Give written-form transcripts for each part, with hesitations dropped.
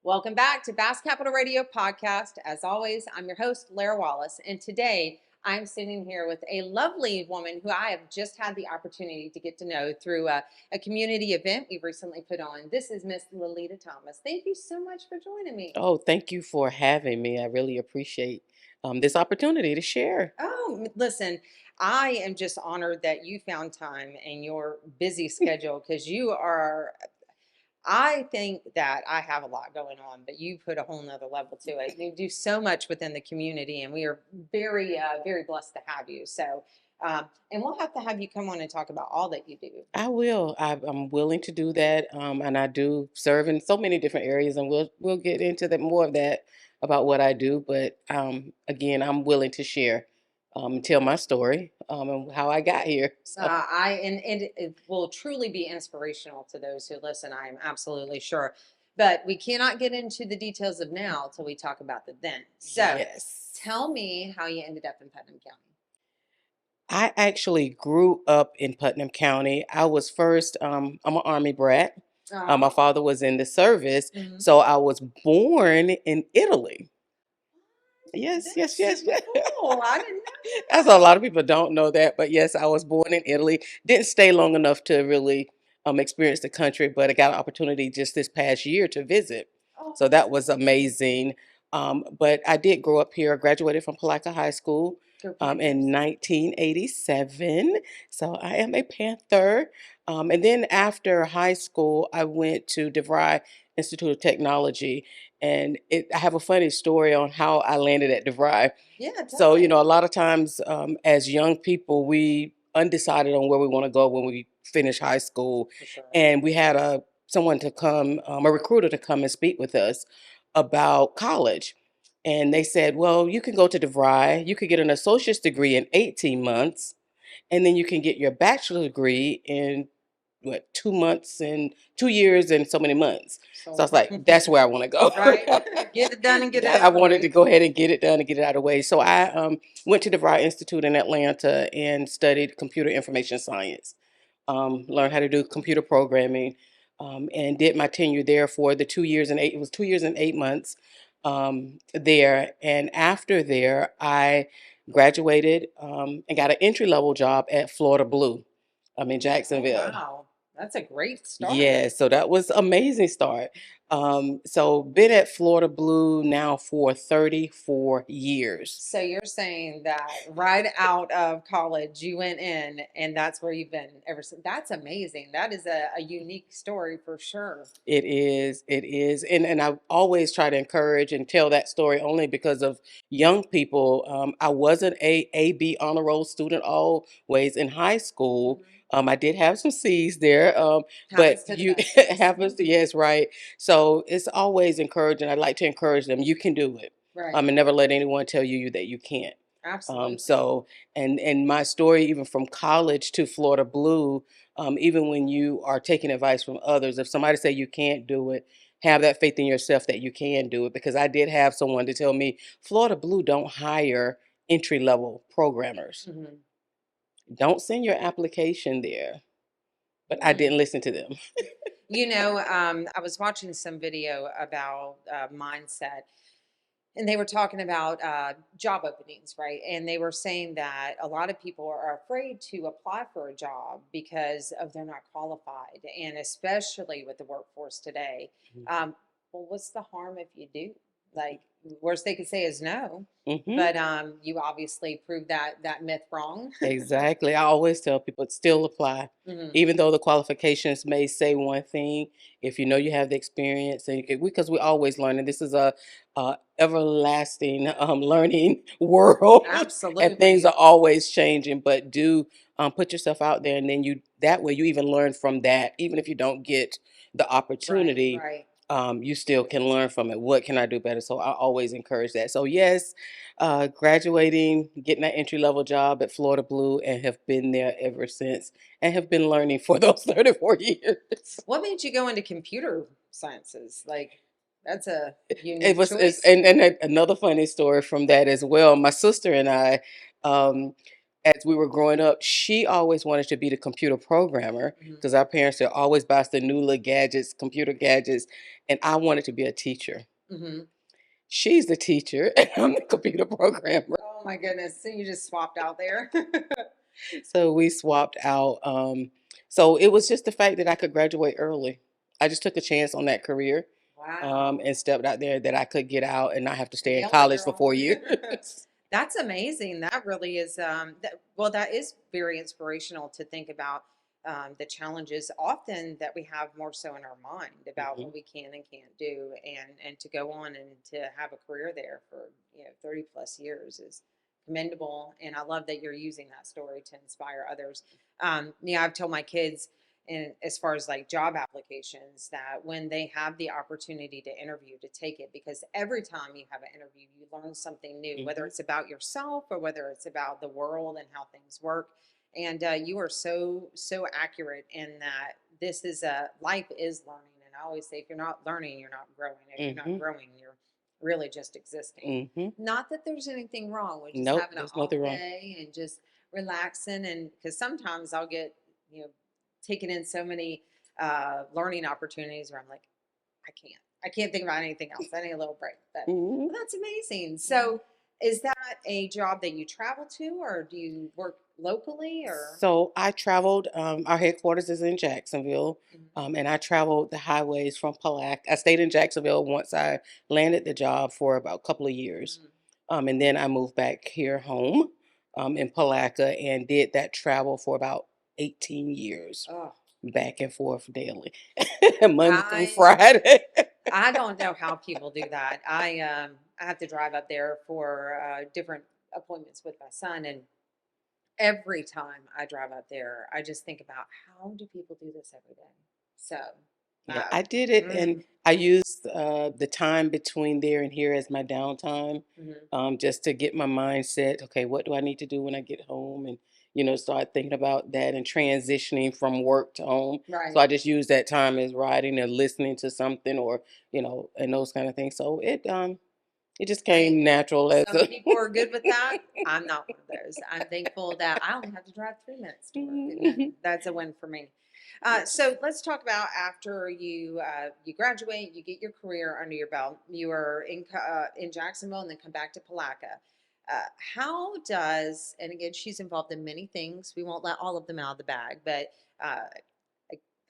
Welcome back to Bass Capital Radio Podcast. As always, I'm your host, Lara Wallace, and today I'm sitting here with a lovely woman who I have just had the opportunity to get to know through a community event we recently put on. This is Miss Lalita Thomas. Thank you so much for joining me. Oh, thank you for having me. I really appreciate this opportunity to share. Listen, I am just honored that you found time in your busy schedule because you are I think that I have a lot going on, but you put a whole nother level to it. You do so much within the community, and we are very blessed to have you. And we'll have to have you come on and talk about all that you do. I will. I'm willing to do that, and I do serve in so many different areas, and we'll get into that more of that about what I do. But again, I'm willing to share, tell my story, and how I got here. So And it will truly be inspirational to those who listen. I am absolutely sure. But we cannot get into the details of now till we talk about the then. So yes, tell me how you ended up in Putnam County. I actually grew up in Putnam County. I was first. I'm an Army brat. My Oh. father was in the service, Mhm. so I was born in Italy. Yes, That's yes, yes, super yes. cool. I didn't know That's a lot of people don't know that, but yes, I was born in Italy. Didn't stay long enough to really experience the country, but I got an opportunity just this past year to visit. that. Oh, So that's that was amazing. But I did grow up here. I graduated from Palatka High School go Panthers. in 1987. So I am a Panther. And then after high school, I went to DeVry Institute of Technology. And I have a funny story on how I landed at DeVry. Yeah, So, tell me. a lot of times as young people, we undecided on where we want to go when we finish high school. For sure. And we had someone to come, a recruiter to come and speak with us about college. And they said, well, you can go to DeVry, you could get an associate's degree in 18 months, and then you can get your bachelor's degree in 2 months and 2 years and so many months. So I So, was like, that's where I want to go. right. Get it done and get it I out of the wanted to way. go ahead and get it done and get it out of the way. So I went to the DeVry Institute in Atlanta and studied computer information science. Learned how to do computer programming, and did my tenure there for the 2 years and eight. It was 2 years and 8 months there. And after there, I graduated and got an entry level job at Florida Blue. I'm in Oh, Jacksonville. wow. That's a great start. Yeah, so that was amazing start. So been at Florida Blue now for 34 years. So you're saying that right out of college, you went in and that's where you've been ever since. That's amazing. That is a unique story for sure. It is. And I always try to encourage and tell that story only because of young people. I wasn't a B honor roll student always in high school. Mhm. I did have some C's there, Happens but to the you best of us. happens to, yes, right. So it's always encouraging. I like to encourage them. You can do it. Right. And never let anyone tell you that you can't. Absolutely. So and my story, even from college to Florida Blue, even when you are taking advice from others, if somebody say you can't do it, have that faith in yourself that you can do it. Because I did have someone to tell me Florida Blue don't hire entry level programmers. Mhm. Don't send your application there. But I Mm. didn't listen to them. I was watching some video about mindset, and they were talking about job openings, right? And they were saying that a lot of people are afraid to apply for a job because of they're not qualified, and especially with the workforce today. Um, well, what's the harm if you do? Like, worst they could say is no. Hmm. But you obviously proved that myth wrong. Exactly. I always tell people still apply. Mhm. Even though the qualifications may say one thing, if you know you have the experience, and because we're always learning, this is a everlasting learning world, and things Absolutely. are always changing. But do put yourself out there, and then you that way you even learn from that. Even if you don't get the Right, opportunity, right. you still can learn from it. What can I do better? So I always encourage that. So yes, graduating, getting that entry level job at Florida Blue, and have been there ever since, and have been learning for those 34 years. What made you go into computer sciences? Like, that's a It unique was, choice. another funny story from that as well. My sister and I, um, as we were growing up, she always wanted to be the computer programmer Mhm. because our parents would always buy us the new little gadgets, computer gadgets, and I wanted to be a teacher. Mhm. She's the teacher, and I'm the computer programmer. Oh my goodness. So you just swapped out there. So we swapped out. So it was just the fact that I could graduate early. I just took a chance on that career, Wow. and stepped out there that I could get out and not have to stay in Nailed it, college for girl. 4 years. That's amazing. That really is well, that is very inspirational to think about the challenges often that we have more so in our mind about Mhm, what we can and can't do, and to go on and to have a career there for 30 plus years is commendable. And I love that you're using that story to inspire others. I've told my kids, and as far as like job applications, that when they have the opportunity to interview, to take it, because every time you have an interview you learn something new, whether mhm. it's about yourself or whether it's about the world and how things work. And you are so accurate in that. This is a life is learning, and I always say if you're not learning you're not growing. If you're not Mhm, growing you're really just existing. mhm. Not that there's anything wrong with just Nope, having an there's off nothing wrong. day and just relaxing. And because sometimes I'll get you know taken in so many learning opportunities where I'm like, I can't think about anything else. I need a little break. But Mhm. well, that's amazing. So, is that a job that you travel to, or do you work locally, or? So I traveled. Our headquarters is in Jacksonville, Mhm. and I traveled the highways from Palatka. I stayed in Jacksonville once I landed the job for about a couple of years, Mhm. and then I moved back here home, in Palatka, and did that travel for about 18 years, Oh, back and forth daily, Monday through I Friday. I don't know how people do that. I have to drive up there for different appointments with my son, and every time I drive up there, I just think about how do people do this every day. So, Yeah, uh, I did it, and mm, I used the time between there and here as my downtime, mhm. just to get my mindset. Okay, what do I need to do when I get home? And start thinking about that and transitioning from work to home. So Right. I just use that time as writing or listening to something, or and those kind of things. So it just Hey, came natural as some a. people are good with that. I'm not one of those. I'm thankful that I only have to drive 3 minutes to work, and that's a win for me. So let's talk about after you graduate, you get your career under your belt. You are in Jacksonville, and then come back to Palatka. How does, and again, she's involved in many things. We won't let all of them out of the bag, but uh,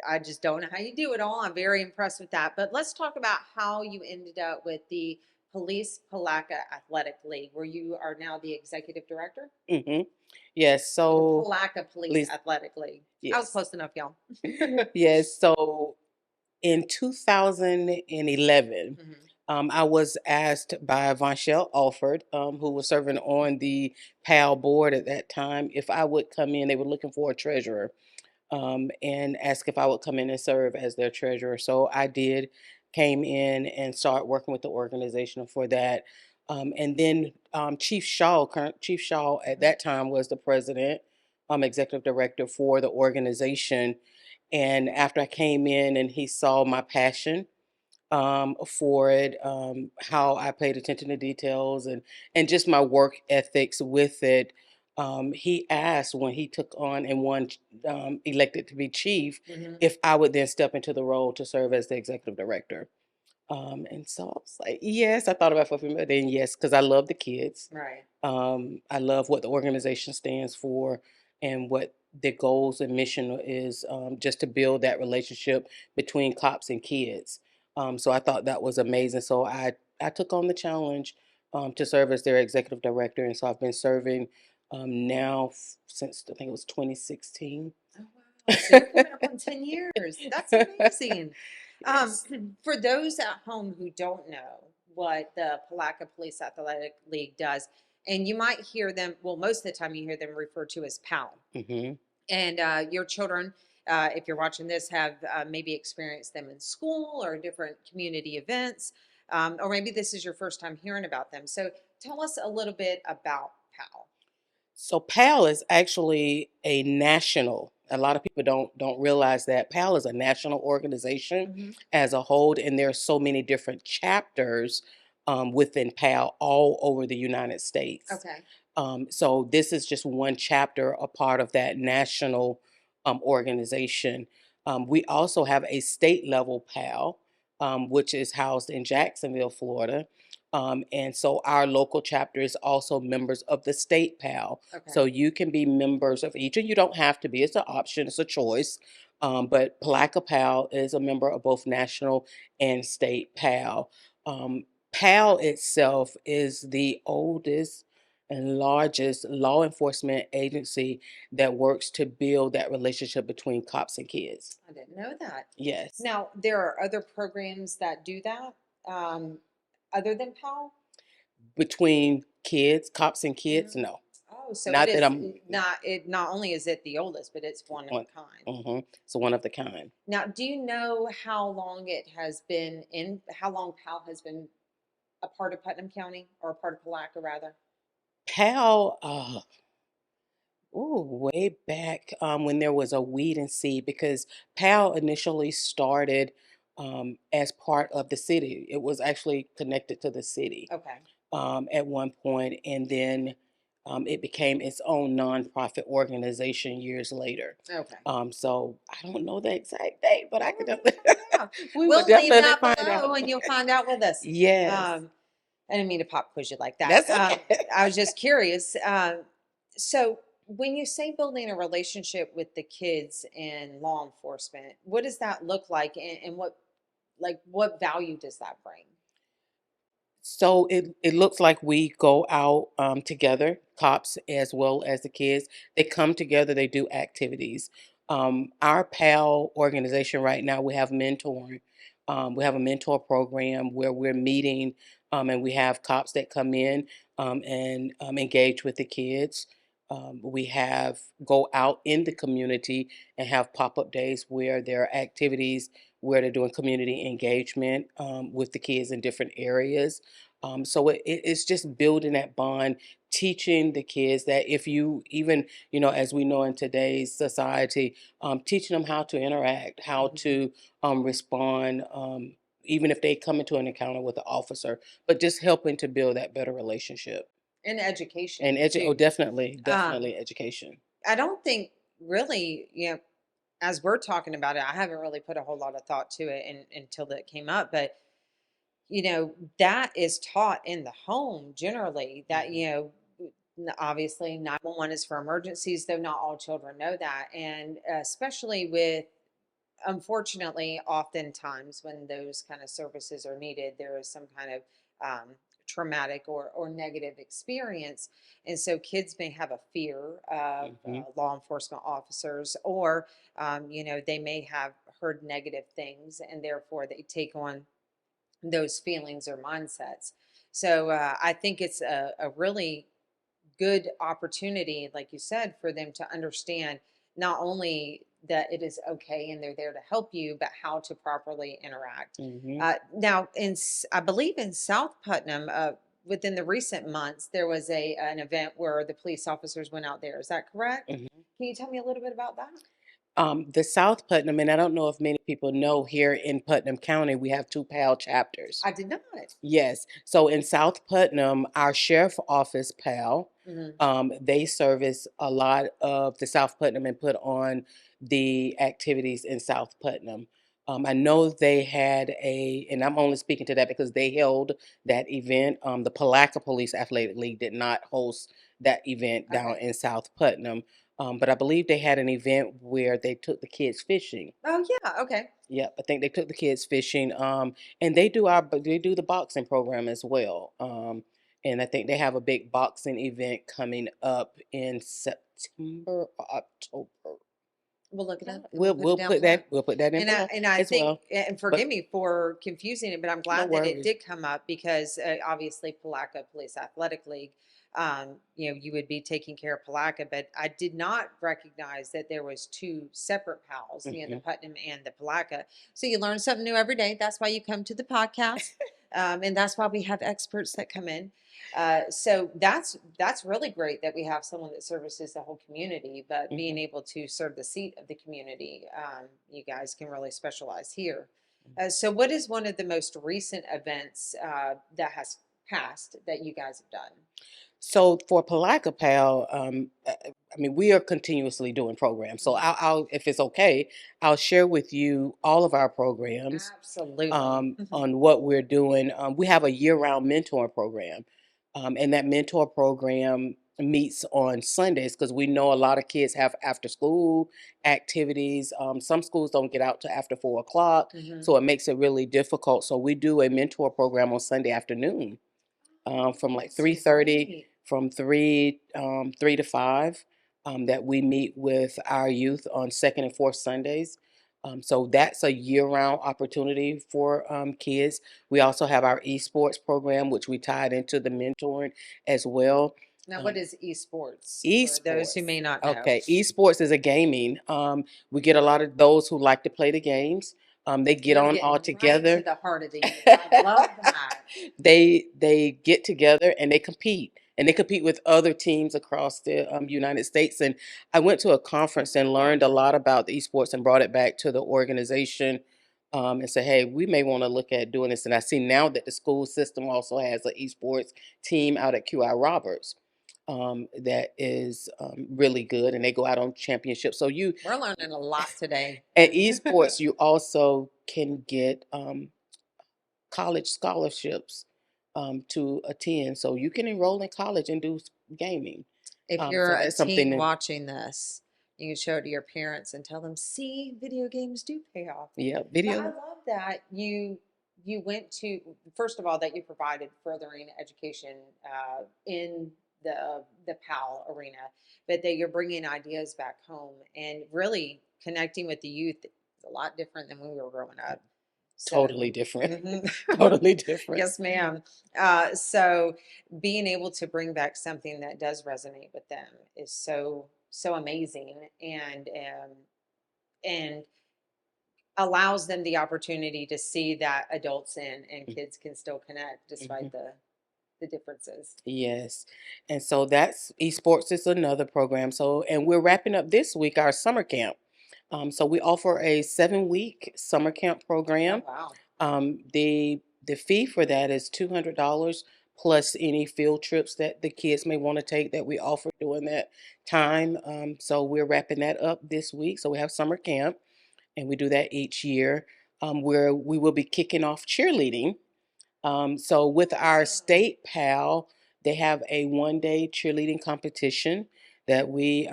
I just don't know how you do it all. I'm very impressed with that. But let's talk about how you ended up with the Police Palatka Athletic League, where you are now the executive director, Hmm. Yes. or the So, Palatka Police Lisa, Athletic League. I was yes, close enough, y'all. yes. So in 2011, Mhm. I was asked by Vonchelle Alford, who was serving on the PAL board at that time, if I would come in. They were looking for a treasurer, and asked if I would come in and serve as their treasurer. So I did, came in and started working with the organization for that. And then Chief Shaw, current Chief Shaw at Mhm. that time was the president, executive director for the organization. And after I came in and he saw my passion for it, how I paid attention to details, and just my work ethics with it. He asked when he took on and won, elected to be chief, Mhm. if I would then step into the role to serve as the executive director. And so I was like, yes, I thought about it for a few minutes, then yes, because I love the kids. Right. I love what the organization stands for and what the goals and mission is, just to build that relationship between cops and kids. So I thought that was amazing. So I took on the challenge, to serve as their executive director. And so I've been serving, now since I think it was 2016. Oh wow! So you're coming up on 10 years. That's amazing. Um, Yes. for those at home who don't know what the Palatka Police Athletic League does, and you might hear them. Well, most of the time you hear them referred to as PAL. Hmm. And your children, if you're watching this, have maybe experienced them in school or different community events, or maybe this is your first time hearing about them. So tell us a little bit about PAL. So PAL is actually a national. A lot of people don't realize that PAL is a national organization Hmm. as a whole, and there are so many different chapters, within PAL all over the United States. Okay. So this is just one chapter, a part of that national organization. We also have a state level PAL, which is housed in Jacksonville, Florida. And so our local chapter is also members of the state PAL. Okay. So you can be members of each, and you don't have to be. It's an option, it's a choice. But Palatka PAL is a member of both national and state PAL. PAL itself is the oldest and largest law enforcement agency that works to build that relationship between cops and kids. I didn't know that. Yes. Now, there are other programs that do that um, other than PAL? Between kids, cops and kids, Mhm. no. Oh, so it Not that is I'm not only is it the oldest, but it's one of a one. kind. So one of the kind. Now, do you know how long how long PAL has been a part of Putnam County or a part of Palatka rather? PAL, way back when there was a weed and seed, because PAL initially started as part of the city. It was actually connected to the city Okay. at one point, and then it became its own nonprofit organization years later. Okay. So I don't know the exact date, but I Well, could we're gonna definitely, find out. we will We'll leave definitely that find below, out. and you'll find out with us. Yes, Um, I didn't mean to pop quiz you like that. that's okay. I was just curious. So, when you say building a relationship with the kids and law enforcement, what does that look like, and what value does that bring? So it looks like we go out together, cops as well as the kids. They come together. They do activities. Our PAL organization right now, we have mentoring. We have a mentor program where we're meeting, and we have cops that come in and engage with the kids. We have go out in the community and have pop up days where there are activities where they're doing community engagement with the kids in different areas. So it's just building that bond, teaching the kids that if you even, as we know in today's society, teaching them how to interact, how Mhm. to respond, even if they come into an encounter with an officer, but just helping to build that better relationship. And And education oh, too. definitely, Um, definitely education. I don't think really, as we're talking about it, I haven't really put a whole lot of thought to it until that came up. But that is taught in the home generally. That Mhm. obviously 911 is for emergencies, though not all children know that, and especially with unfortunately, oftentimes when those kind of services are needed, there is some kind of traumatic or negative experience. And so kids may have a fear of Mhm. law enforcement officers, or, they may have heard negative things and therefore they take on those feelings or mindsets. So I think it's a really good opportunity, like you said, for them to understand not only that it is okay and they're there to help you, but how to properly interact. Mhm. Now, I believe in South Putnam, within the recent months, there was an event where the police officers went out there. Is that correct? Mhm. Can you tell me a little bit about that? The South Putnam, and I don't know if many people know, here in Putnam County, we have two PAL chapters. I did not. Yes. So in South Putnam, our sheriff office PAL, Hmm. they service a lot of the South Putnam and put on the activities in South Putnam. I know they had and I'm only speaking to that because they held that event. The Palatka Police Athletic League did not host that event down Okay. in South Putnam. But I believe they had an event where they took the kids fishing. Oh, yeah. Okay. Yep, I think they took the kids fishing. And they do the boxing program as well. And I think they have a big boxing event coming up in September or October. We'll look it Yeah, up and we'll put it we'll down put below. that in below And I as think, well. and But forgive me for confusing it, but I'm no glad that it worries. did come up because obviously Palatka Police Athletic League, you would be taking care of Palatka, but I did not recognize that there was two separate pals, the Hmm. Putnam and the Palatka. So you learn something new every day. That's why you come to the podcast, and that's why we have experts that come in. So that's really great that we have someone that services the whole community, but being Hmm. able to serve the seat of the community, you guys can really specialize here. So, what is one of the most recent events that has passed that you guys have done? So for Palatka PAL, I mean, we are continuously doing programs. So Mhm. I'll, if it's okay, I'll share with you all of our programs Absolutely. on what we're doing. We have a year-round mentor program, and that mentor program meets on Sundays because we know a lot of kids have after-school activities. Some schools don't get out to after 4 o'clock, Mhm. so it makes it really difficult. So we do a mentor program on Sunday afternoon from like That's 3:30, great. from 3 to 5, that we meet with our youth on second and fourth Sundays. So that's a year-round opportunity for kids. We also have our esports program, which we tied into the mentoring as well. Now, what Um, is esports for those who Esports. may not know? Okay, esports is a gaming. We get a lot of those who like to play the games. They get You're on all getting right to together. the heart of the youth. I love that. They get together and they compete with other teams across the United States. And I went to a conference and learned a lot about the esports and brought it back to the organization, and said, hey, we may want to look at doing this. And I see now that the school system also has an esports team out at QI Roberts, that is really good, and they go out on championships. So you We're learning a lot today. at esports, you also can get college scholarships to attend. So you can enroll in college and do gaming. If you're So a that's something teen that, watching this, you can show it to your parents and tell them, "See, video games do pay off." yeah, But I video. love that you went to, first of all, that you provided furthering education in the PAL arena, but that you're bringing ideas back home and really connecting with the youth. Is a lot different than when we were growing up. Totally So, different. mhm. Totally different. Yes, ma'am. So being able to bring back something that does resonate with them is so amazing, and allows them the opportunity to see that adults and kids can still connect Mm-hmm. despite the differences. Yes. And so that's esports is another program. So, and we're wrapping up this week our summer camp. So we offer a 7-week summer camp Oh program. wow. The fee for that is $200 plus any field trips that the kids may want to take that we offer during that time. So we're wrapping that up this week. So we have summer camp, and we do that each year, where we will be kicking off cheerleading. So with our Awesome. state PAL, they have a 1-day cheerleading competition that we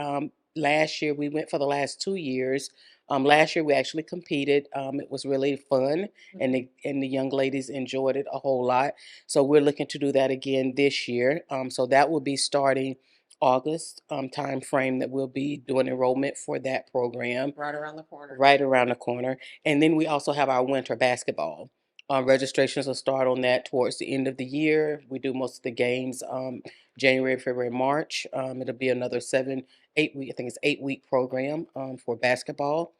last year we went for the last 2 years. Last year we actually competed. It was really fun, and Mhm. the young ladies enjoyed it a whole lot. So we're looking to do that again this year. So that will be starting August time frame that we'll be doing enrollment for that program Right around the corner. right around the corner. And then we also have our winter basketball. Registrations will start on that towards the end of the year. We do most of the games January, February, March. It'll be another 8 week, I think it's 8 week program for basketball.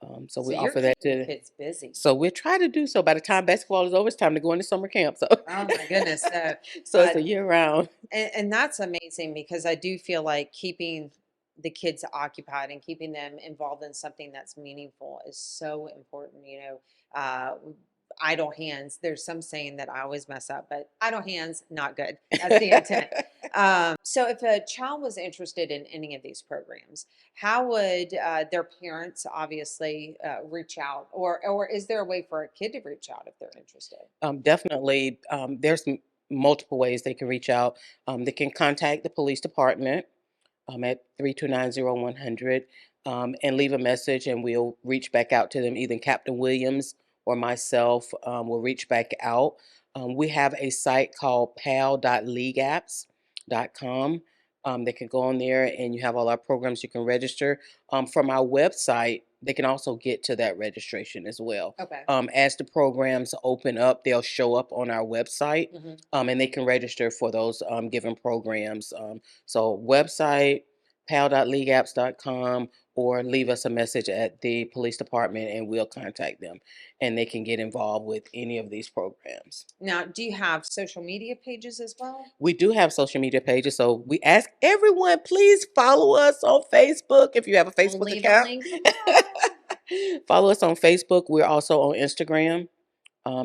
So So we you're offer that keeping the to. kids busy. So we're trying to do so. By the time basketball is over, it's time to go into summer camp. So, Oh my goodness. So so it's uh, a year round. and that's amazing because I do feel like keeping the kids occupied and keeping them involved in something that's meaningful is so important. Idle hands. There's some saying that I always mess up, but idle hands, not good. That's the intent. So, if a child was interested in any of these programs, how would their parents obviously reach out, or is there a way for a kid to reach out if they're interested? Definitely, there's multiple ways they can reach out. They can contact the police department at 3290100, and leave a message, and we'll reach back out to them. Either Captain Williams or myself will reach back out. We have a site called pal.leagueapps.com. They can go on there, and you have all our programs you can register. From our website, they can also get to that registration as well. Okay. As the programs open up, they'll show up on our website, Hmm. and they can register for those given programs. So website, pal.leagueapps.com, or leave us a message at the police department and we'll contact them, and they can get involved with any of these programs. Now, do you have social media pages as well? We do have social media pages, so we ask everyone, please follow us on Facebook if you have a We'll Facebook leave a account. link below. Follow us on Facebook. We're also on Instagram.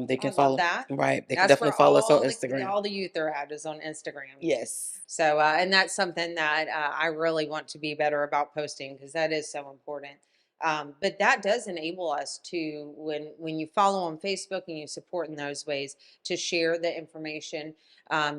They I can love follow, that. right? They can That's definitely where follow us on Instagram. all the youth are at is on Instagram. Yes. So, and that's something that I really want to be better about posting because that is so important. But that does enable us to, when you follow on Facebook and you support in those ways, to share the information.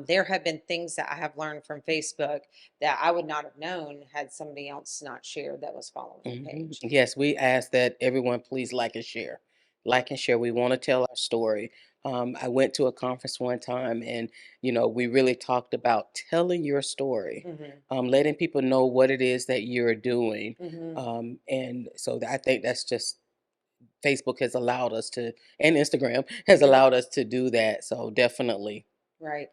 There have been things that I have learned from Facebook that I would not have known had somebody else not shared that was following the page. Yes, we ask that everyone please like and share. Like and share. We want to tell our story. I went to a conference one time and, we really talked about telling your story, Hmm. letting people know what it is that you're doing. Hmm. And so I think that's just Facebook has allowed us to, and Instagram has Yeah. allowed us to do that. So definitely. Right.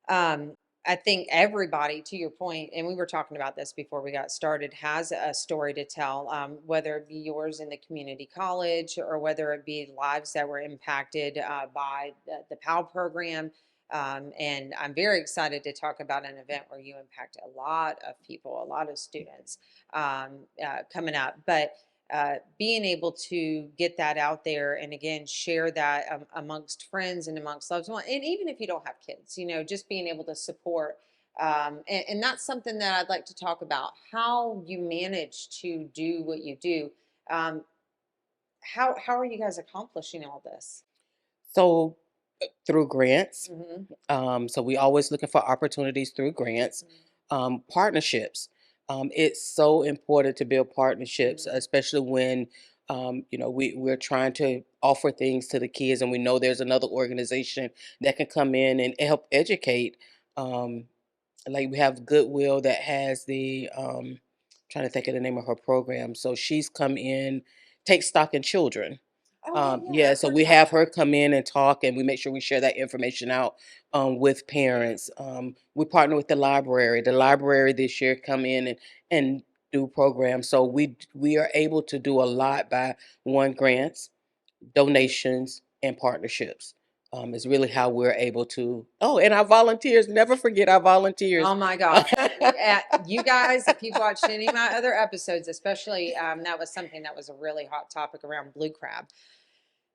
um, I think everybody, to your point, and we were talking about this before we got started, has a story to tell, whether it be yours in the community college or whether it be lives that were impacted by the PAL program. And I'm very excited to talk about an event where you impact a lot of people, a lot of students coming up. But being able to get that out there and again share that amongst friends and amongst loved ones, and even if you don't have kids, just being able to support, and that's something that I'd like to talk about, how you manage to do what you do. um, how are you guys accomplishing all this? So through grants. Hmm. So we always looking for opportunities through grants, partnerships. It's so important to build partnerships, Hmm. especially when we're trying to offer things to the kids, and we know there's another organization that can come in and help educate. Um, like we have Goodwill that has the trying to think of the name of her program. So she's come in, take stock in children. Oh yeah, yeah, Yeah, I've so heard we about have her that. come in and talk, and we make sure we share that information out with parents. We partner with the library. The library this year come in and do programs. So we are able to do a lot by one grants, donations, and partnerships. Is really how we're able to. Oh, and our volunteers. Never forget our volunteers. Oh my gosh. Yeah, you guys, if you've watched any of my other episodes, especially that was something that was a really hot topic around blue crab,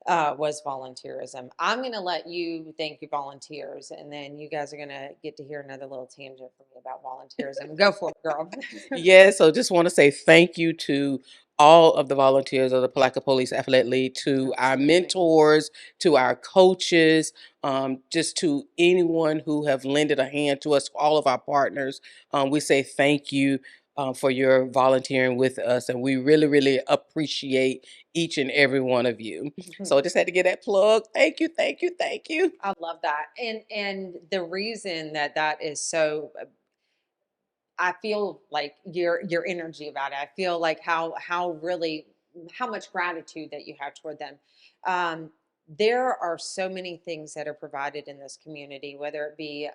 was volunteerism. I'm going to let you thank your volunteers, and then you guys are going to get to hear another little tangent from me about volunteerism. Go for it, girl. Yeah, so just want to say thank you to all of the volunteers of the Palatka Police Athletic League, to our Absolutely. mentors, to our coaches, just to anyone who have lended a hand to us, all of our partners. We say thank you for your volunteering with us, and we really, really appreciate each and every one of you. So I just had to get that plug. Thank you, thank you, thank you. I love that. And the reason that that is so, I feel like your energy about it. I feel like how really how much gratitude that you have toward them. Um, there are so many things that are provided in this community, whether it be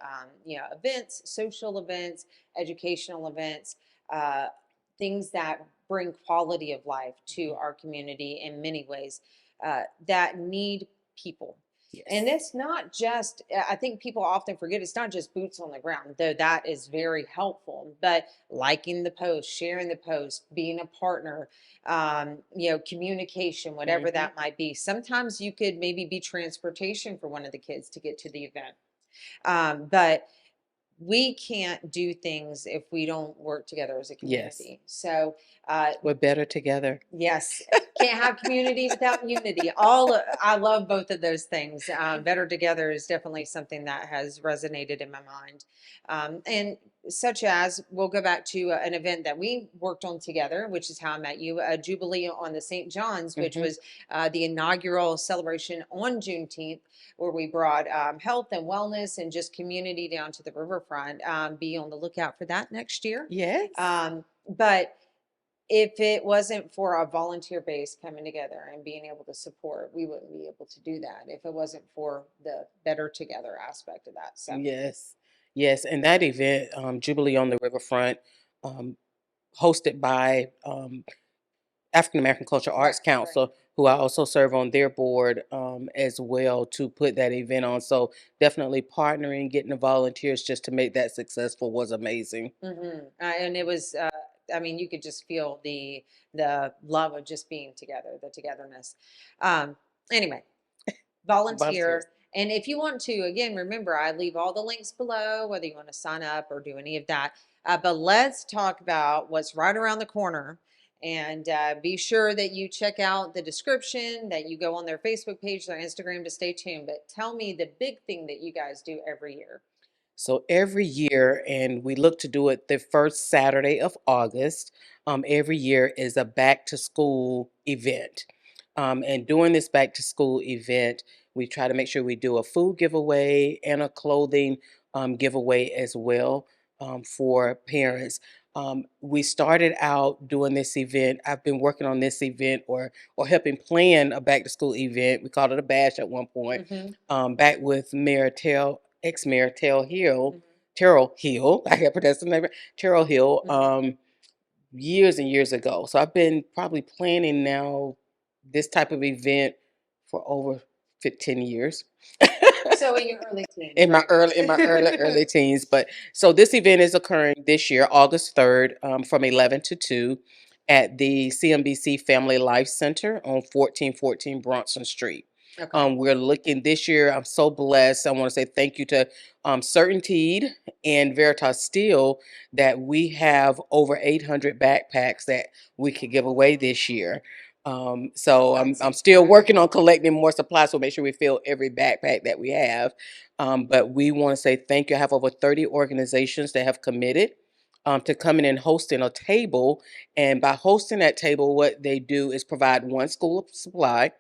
events, social events, educational events, uh, things that bring quality of life to our community in many ways, that need people. And Yes. it's not just, I think people often forget it's not just boots on the ground, though that is very helpful, but liking the post, sharing the post, being a partner, communication, whatever Hmm. that might be. Sometimes you could maybe be transportation for one of the kids to get to the event. But we can't do things if we don't work together as a Yes. community. So, uh, We're better together. yes, can't have community without unity. I love both of those things. Better together is definitely something that has resonated in my mind. And such as we'll go back to an event that we worked on together, which is how I met you, a Jubilee on the St. John's, which Hmm. was the inaugural celebration on Juneteenth, where we brought health and wellness and just community down to the riverfront. Be on the lookout for that next year. Yes. But if it wasn't for a volunteer base coming together and being able to support, we wouldn't be able to do that if it wasn't for the better together aspect of that. So, Yes, yes, and that event, Jubilee on the Riverfront, um, hosted by African American Culture right, Arts right. Council, who I also serve on their board as well to put that event on. So definitely partnering, getting the volunteers just to make that successful was amazing. And it was, I mean, you could just feel the love of just being together, the togetherness. Um, anyway, volunteers. volunteer. And if you want to, again, remember, I leave all the links below, whether you want to sign up or do any of that. But let's talk about what's right around the corner. And be sure that you check out the description, that you go on their Facebook page, their Instagram to stay tuned. But tell me the big thing that you guys do every year. So every year, and we look to do it the first Saturday of August, every year is a back to school event. And during this back to school event, we try to make sure we do a food giveaway and a clothing giveaway as well for parents. We started out doing this event. I've been working on this event or helping plan a back to school event. We called it a bash at one point. Mm-hmm. Back with ex-Mayor Mm-hmm. Terrell Hill. I can't pronounce the name. Terrell Hill. Mm-hmm. Years and years ago. So I've been probably planning now this type of event for over 15 years. So in your early teens, In my right? early teens. But so this event is occurring this year, August 3rd, from 11 to 2 at the CMBC Family Life Center on 1414 Bronson Street. Okay. We're looking this year. I'm so blessed. I want to say thank you to Certainteed and Veritas Steel that we have over 800 backpacks that we could give away this year. So That's I'm still working on incredible. collecting more supplies, so make sure we fill every backpack that we have. But we want to say thank you. I have over 30 organizations that have committed to coming and hosting a table. And by hosting that table, what they do is provide one school of supply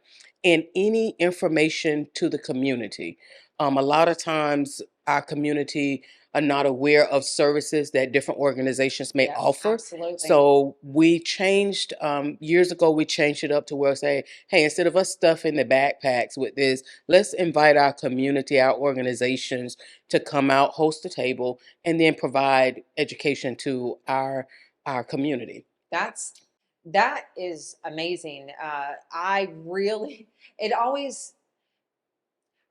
and any information to the community. A lot of times, our community are not aware of services that different organizations may Yes, offer. absolutely. So we changed years ago. We changed it up to where say, hey, instead of us stuffing the backpacks with this, let's invite our community, our organizations to come out, host a table, and then provide education to our community. That's that is amazing. I really, it always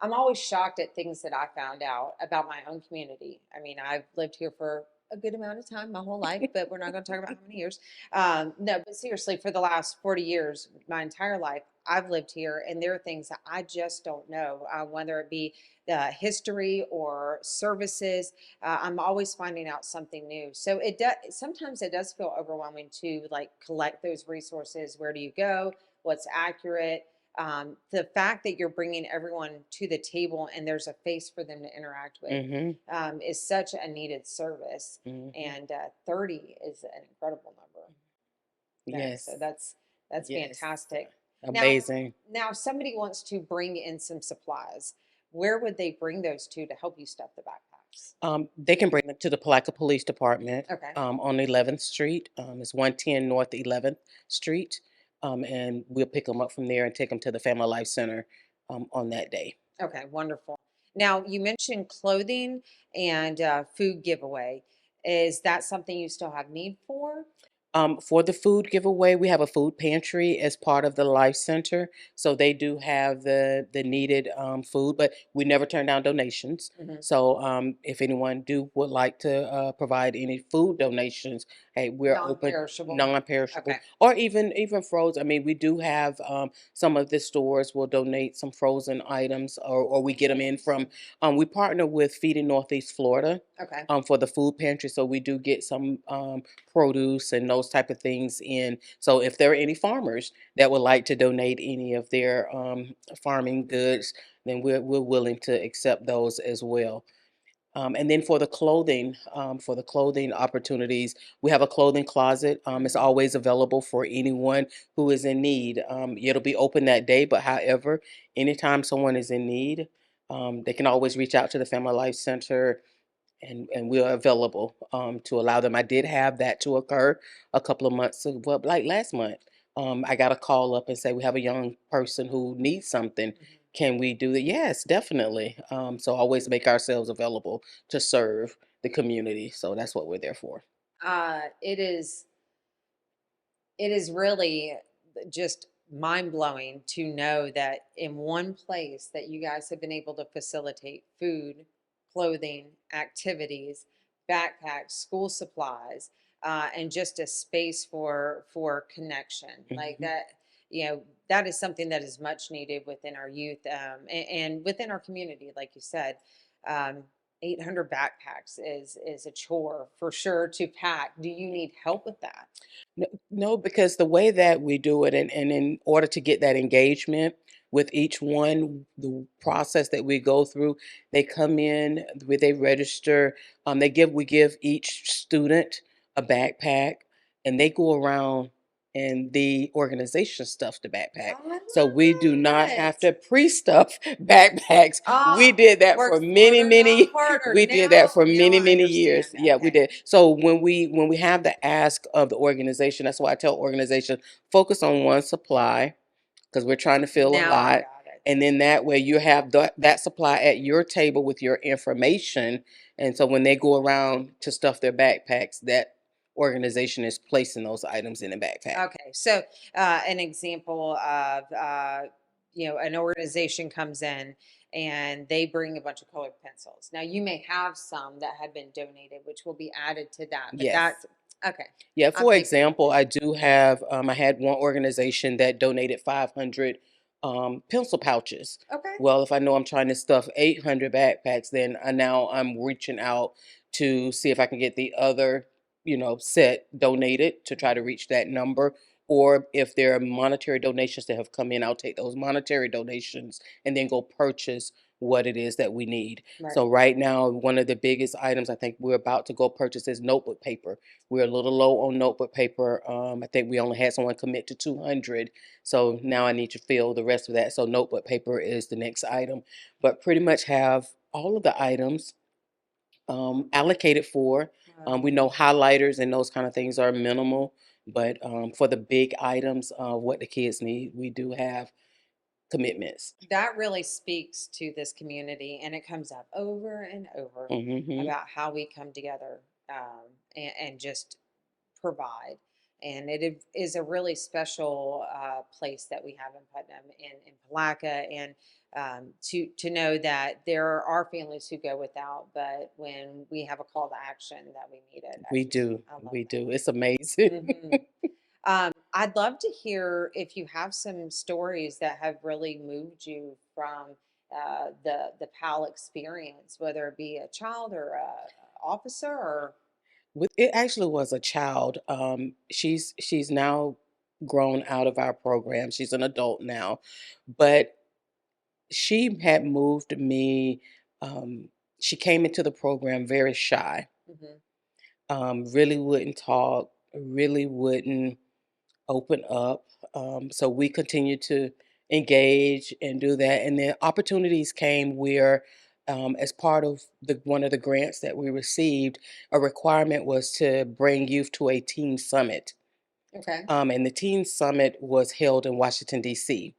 I'm always shocked at things that I found out about my own community. I mean, I've lived here for a good amount of time, my whole life, but we're not going to talk about how many years. No, but seriously, for the last 40 years, my entire life, I've lived here, and there are things that I just don't know, whether it be the history or services. I'm always finding out something new. So it does. Sometimes it does feel overwhelming to like collect those resources. Where do you go? What's accurate? The fact that you're bringing everyone to the table and there's a face for them to interact with Mm-hmm. is such a needed service. Mm-hmm. And 30 is an incredible number. No, so Yes. that's Yes. fantastic. Now, Amazing. now, if somebody wants to bring in some supplies, where would they bring those to help you stuff the backpacks? They can bring them to the Palatka Police Department Okay. on 11th Street. It's 110 North 11th Street. And we'll pick them up from there and take them to the Family Life Center on that day. Okay. Wonderful. Now, you mentioned clothing and food giveaway. Is that something you still have need for? For the food giveaway, we have a food pantry as part of the Life Center, so they do have the needed food, but we never turn down donations. Mhm. So if anyone do would like to provide any food donations, hey, we're open, Non-perishable. non-perishable, Okay. or even frozen. I mean, we do have some of the stores will donate some frozen items, or we get them in from. We partner with Feeding Northeast Florida Okay. for the food pantry, so we do get some produce and those type of things in. So if there are any farmers that would like to donate any of their farming goods, then we're willing to accept those as well. And then for the clothing opportunities, we have a clothing closet. It's Mhm. always available for anyone who is in need. It'll be open that day, but however, anytime someone is in need, they can always reach out to the Family Life Center and we are available to allow them. I did have that to occur a couple of months ago, well, like last month. I got a call up and say we have a young person who needs something. Mhm. Can we do that? Yes, definitely. So always make ourselves available to serve the community. So that's what we're there for. It is. It is really just mind blowing to know that in one place that you guys have been able to facilitate food, clothing, activities, backpacks, school supplies, and just a space for connection like Hmm. that. that is something that is much needed within our youth, and within our community, like you said. Um, 800 backpacks is a chore for sure to pack. Do you need help with that? No, because the way that we do it, and in order to get that engagement with each one, the process that we go through, they come in with a register. We give each student a backpack, and they go around, and the organization stuffs the backpack. Oh, I So we do love not have it. to pre-stuff backpacks. We Ah, did that work for smarter, not harder. we did that for Now I many years. understand. Yeah, we Okay. did. So when we have the ask of the organization, that's why I tell organizations focus on one supply because we're trying to fill a Now I lot. got it. And then that way you have that supply at your table with your information. And so when they go around to stuff their backpacks, that organization is placing those items in a backpack. Okay, so an example of an organization comes in and they bring a bunch of colored pencils. Now you may have some that have been donated, which will be added to that. But Yes. that's okay. Yeah, I'm for thinking. example, I do have, I had one organization that donated 500 pencil pouches. Okay, Well, if I know I'm trying to stuff 800 backpacks, then now I'm reaching out to see if I can get the other, set donated to try to reach that number. Or if there are monetary donations that have come in, I'll take those monetary donations and then go purchase what it is that we need. right. So right now, one of the biggest items I think we're about to go purchase is notebook paper. We're a little low on notebook paper. I think we only had someone commit to 200. So now I need to fill the rest of that. So notebook paper is the next item. But pretty much have all of the items allocated for. Wow. We know highlighters and those kind of things are minimal. But for the big items of what the kids need, we do have commitments. That really speaks to this community, and it comes up over and over Hmm. about how we come together, and just provide. And is a really special place that we have in Putnam and in Palatka, and to know that there are families who go without, but when we have a call to action, that we need it. We do. I love We do. that. It's amazing. I'd love to hear if you have some stories that have really moved you from the PAL experience, whether it be a child or a officer or It actually was a child. She's now grown out of our program. She's an adult now, but she had moved me. Um, she came into the program very shy. Mhm. Really wouldn't talk. Really wouldn't open up. So we continued to engage and do that. And then opportunities came where, as part of one of the grants that we received, a requirement was to bring youth to a teen summit. Okay. And the teen summit was held in Washington, D.C.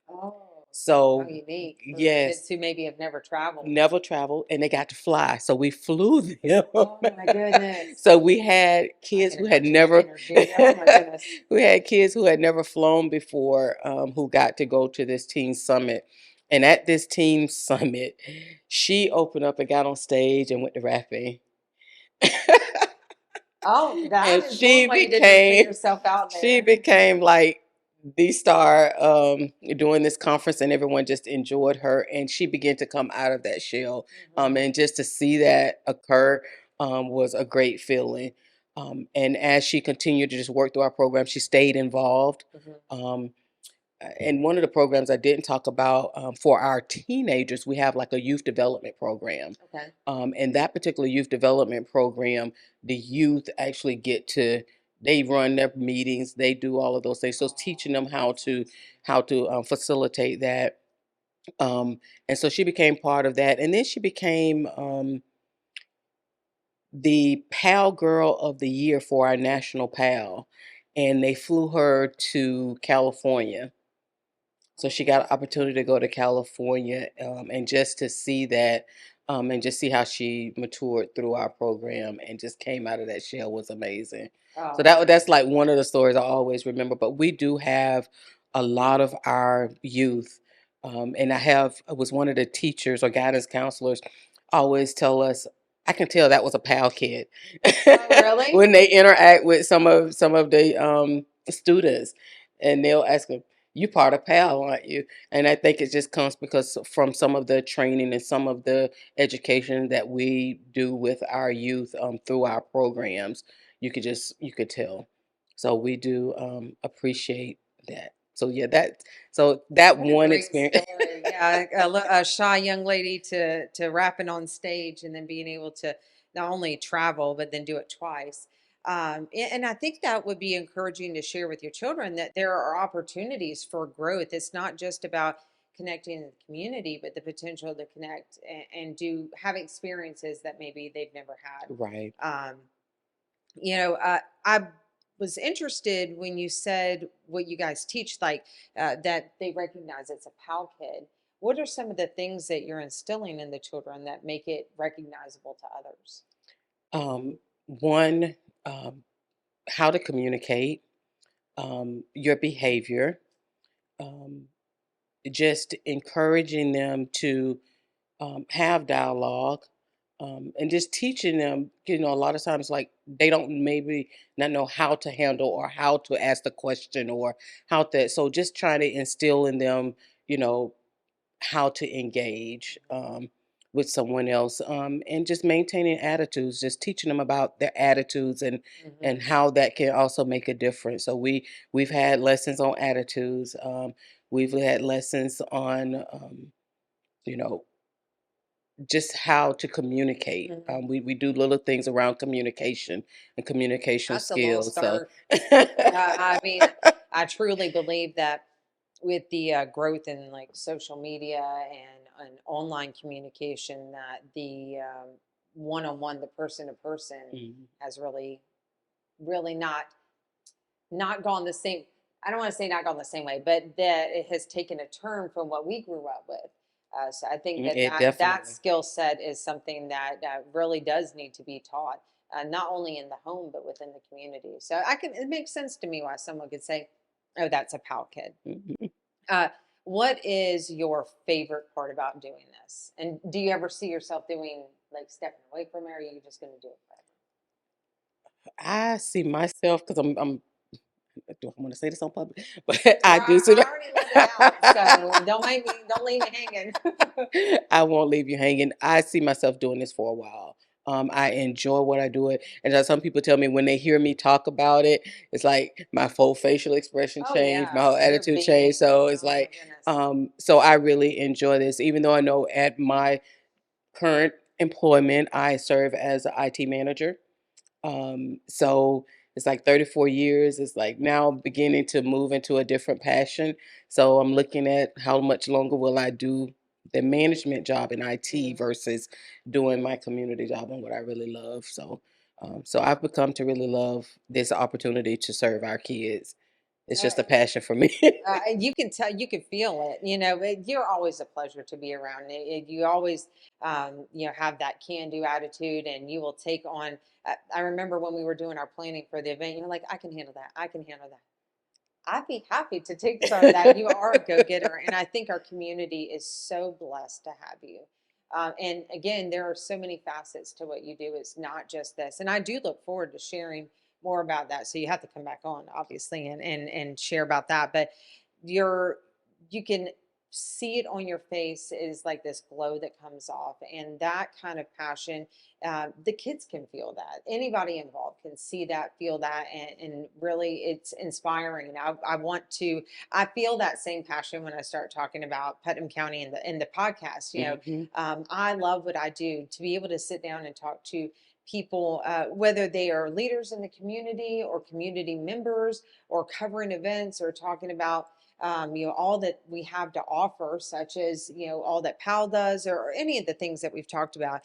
Oh, how So, unique for yes, kids who maybe have never traveled. never traveled, and they got to fly. So we flew them. Oh my goodness. So we had I kids can who had imagine the never, energy. Oh my goodness. we had kids who had never flown before, who got to go to this teen summit. And at this teen summit, she opened up and got on stage and went to rapping. Oh, And that is one way to just put yourself out she there. became like the star during this conference, and everyone just enjoyed her. And she began to come out of that shell. Mhm. And just to see that occur was a great feeling. And as she continued to just work through our program, she stayed involved. Mhm. Um, and one of the programs I didn't talk about, for our teenagers, we have like a youth development program. Okay. And that particular youth development program, the youth actually they run their meetings, they do all of those things. So it's Oh, teaching them that's awesome. how to facilitate that. And so she became part of that, and then she became the PAL Girl of the Year for our national PAL, and they flew her to California. So Oh, she got an that's opportunity to go to California, and just to see that, and just see how she matured through our program and just came out of that shell was amazing. So oh, that's like one of the stories I always remember. But we do have a lot of our youth, and I was one of the teachers or guidance counselors always tell us, I can tell that was a pal kid oh, really? when they interact with some of the students, and they'll ask them, You part of PAL, aren't you? And I think it just comes because from some of the training and some of the education that we do with our youth through our programs. You could tell. So we do appreciate that. So yeah, that What a one great experience. story. Yeah, a shy young lady to rapping on stage and then being able to not only travel but then do it twice. And I think that would be encouraging to share with your children that there are opportunities for growth. It's not just about connecting in the community, but the potential to connect and do have experiences that maybe they've never Right. had. I was interested when you said what you guys teach, like that they recognize it's a PAL kid. What are some of the things that you're instilling in the children that make it recognizable to others? One, how to communicate, your behavior, um, just encouraging them to have dialogue, and just teaching them, a lot of times, like, they don't maybe not know how to handle or how to ask the question or how to, so just trying to instill in them, you know, how to engage with someone else, and just maintaining attitudes, just teaching them about their attitudes and Hmm. how that can also make a difference. So we've had lessons on attitudes. We've had lessons on you know just how to communicate. Hmm. We do little things around communication and communication That's a lost skills. So art. I mean, I truly believe that with the growth in like social media and online communication, that the one-on-one, the person to person, Mhm. has really not gone the same. I don't want to say not gone the same way, but that it has taken a turn from what we grew up with. So I think that It that definitely. skill set is something that really does need to be taught, not only in the home but within the community. So it makes sense to me why someone could say, "Oh, that's a PAL kid." Mhm. Uh, what is your favorite part about doing this? And do you ever see yourself doing like stepping away from it, or are you just going to do it forever? I see myself because I'm. Do I want to say this on public? But Well, I do see. I already let it out, so don't leave me hanging. I won't leave you hanging. I see myself doing this for a while. I enjoy what I do it, and some people tell me when they hear me talk about it, it's like my full facial expression Oh changed, my yeah, whole you're attitude changed. beaming. So it's Oh my like, goodness. so I really enjoy this, even though I know at my current employment I serve as an IT manager. So it's like 34 years. It's like now beginning to move into a different passion. So I'm looking at how much longer will I do the management job in IT Mhm. versus doing my community job and what I really love. So I've become to really love this opportunity to serve our kids. It's Uh, just a passion for me. you can tell, you can feel it. You're always a pleasure to be around. You always, have that can-do attitude, and you will take on. I remember when we were doing our planning for the event, you're like, "I can handle that. I can handle that." I'd be happy to take some of that. You are a go-getter, and I think our community is so blessed to have you. And again, there are so many facets to what you do. It's not just this, and I do look forward to sharing more about that. So you have to come back on, obviously, and share about that. But you're you can see it on your face is like this glow that comes off, and that kind of passion, the kids can feel that. Anybody involved can see that, feel that, and really it's inspiring. I feel that same passion when I start talking about Putnam County in the podcast. Hmm. I love what I do. To be able to sit down and talk to people, whether they are leaders in the community or community members or covering events or talking about all that we have to offer, such as all that PAL does, or any of the things that we've talked about.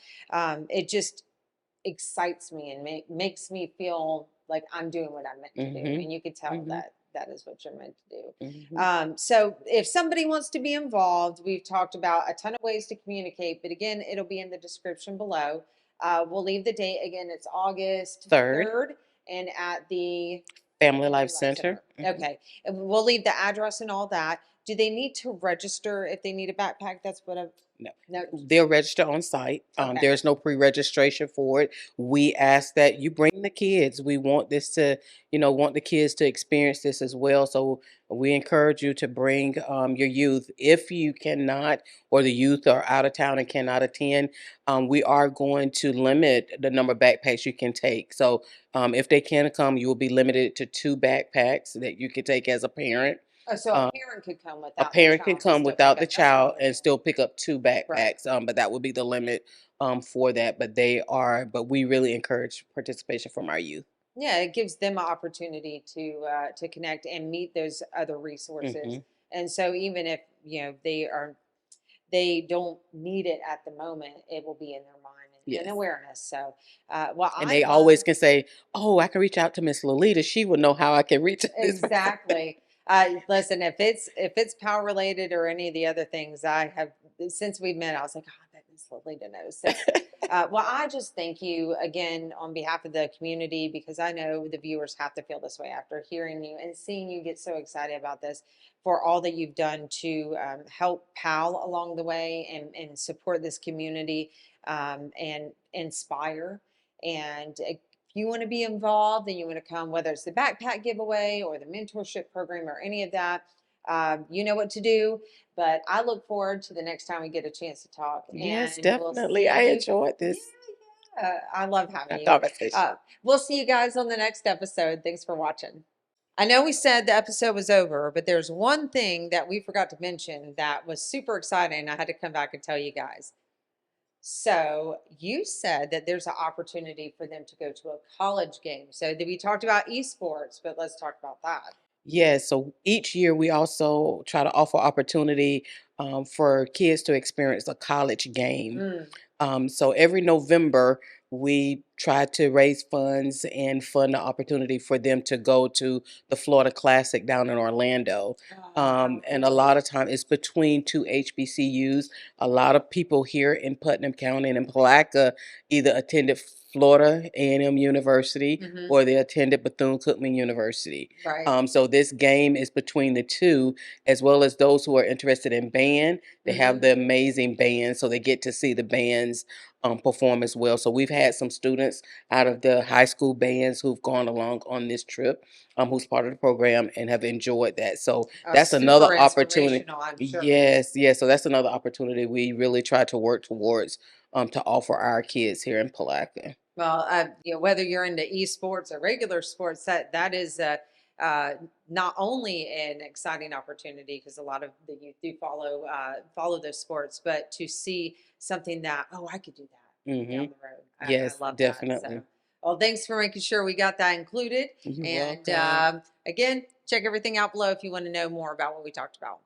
It just excites me and makes me feel like I'm doing what I'm meant to do. Hmm. And you could tell Hmm. that that is what you're meant to do. Hmm. So if somebody wants to be involved, we've talked about a ton of ways to communicate, but again, it'll be in the description below. We'll leave the date again. It's August Third, 3rd and at the Family Life Family Life Center. Center. Okay. And we'll leave the address and all that. Do they need to register if they need a backpack? That's what I've No. No. They'll register on site. Okay. There's no pre-registration for it. We ask that you bring the kids. We want this to, want the kids to experience this as well. So we encourage you to bring your youth. If you cannot, or the youth are out of town and cannot attend, we are going to limit the number of backpacks you can take. So if they can come, you will be limited to 2 backpacks that you can take as a parent. Oh, so a Um, parent could come a without their parent can child and come still pick without the up. That's child and wonderful. still pick up 2 Right. backpacks, but that would be the limit, for that, but we really encourage participation from our youth. Yeah, it gives them an opportunity to connect and meet those other resources. Mhm. And so even if they don't need it at the moment, it will be in their mind and Yes. awareness. So, well, And I they love always can say, "Oh, I can reach out to Miss Lolita. She would know how I can reach this person." exactly. Listen, if it's power related or any of the other things, I have since we met, I was like, oh, I bet Miss Lolita knows. So, well, I just thank you again on behalf of the community because I know the viewers have to feel this way after hearing you and seeing you get so excited about this for all that you've done to help PAL along the way and support this community and inspire. And if you want to be involved and you want to come, whether it's the backpack giveaway or the mentorship program or any of that, you know what to do. But I look forward to the next time we get a chance to talk, Yes, and we'll see definitely. I you. enjoyed Yeah, this I love having you. conversation. We'll see you guys on the next episode. Thanks for watching. I know we said the episode was over, but there's one thing that we forgot to mention that was super exciting. I had to come back and tell you guys. So you said that there's an opportunity for them to go to a college game. So we talked about esports, but let's talk about that. Yes, so each year we also try to offer opportunity for kids to experience a college game. Mm. So every November, we try to raise funds and fund the opportunity for them to go to the Florida Classic down in Orlando. Oh, how And a cool. lot of time it's between 2 HBCUs. A lot of people here in Putnam County and in Palatka either attended Florida A&M University Hmm. or they attended Bethune-Cookman University. Right. So this game is between the two, as well as those who are interested in band. They have Hmm. the amazing band, so they get to see the bands perform as well. So we've had some students out of the high school bands who've gone along on this trip, who's part of the program and have enjoyed that. So that's another Super opportunity. inspirational, I'm sure. Yes, yes. So that's another opportunity we really try to work towards to offer our kids here in Palatka. Well, whether you're into esports or regular sports, that is uh, not only an exciting opportunity because a lot of the youth do follow those sports, but to see something that I could do that Hmm. down the road. I Yes, love that. definitely. So, well, thanks for making sure we got that included. You're And welcome. again, check everything out below if you want to know more about what we talked about.